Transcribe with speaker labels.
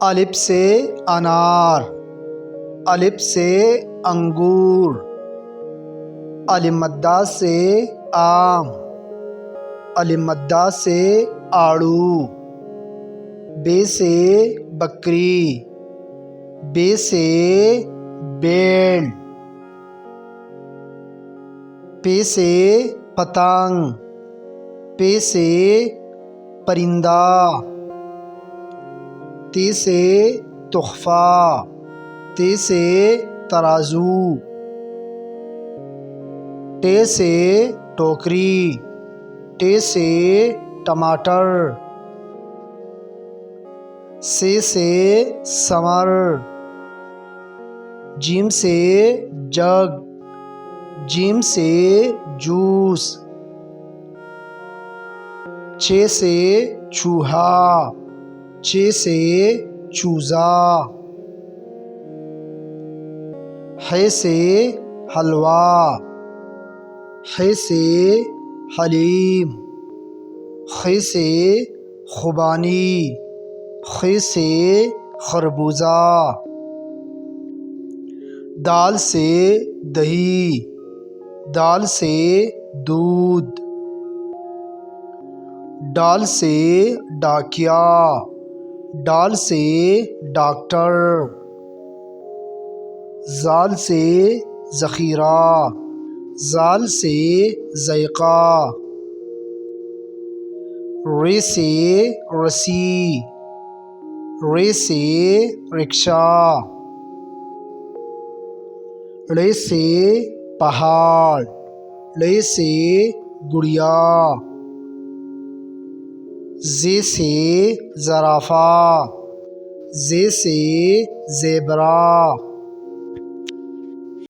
Speaker 1: الف سے انار، الف سے انگور، الف مدہ سے آم، الف مدہ سے آڑو، بے سے بکری، بے سے بیل، پے سے پتنگ، پے سے پرندہ، تے سے تحفہ، تے سے ترازو، ٹے سے ٹوکری، ٹے سے ٹماٹر، سے ثمر، جیم سے جگ، جیم سے جوس، چھ سے چوہا، چھ سے چوزا، ح سے حلوہ، ح سے حلیم، خ سے خوبانی، خ سے خربوزہ، دال سے دہی، دال سے دودھ، ڈال سے ڈاکیا، ڈال سے ڈاکٹر، زال سے ذخیرہ، زال سے ذائقہ، ر سے رسی، ر سے رکشہ، ڑ سے پہاڑ، ڑ سے گڑیا، ز سے زرافہ، ز سے زیبرا،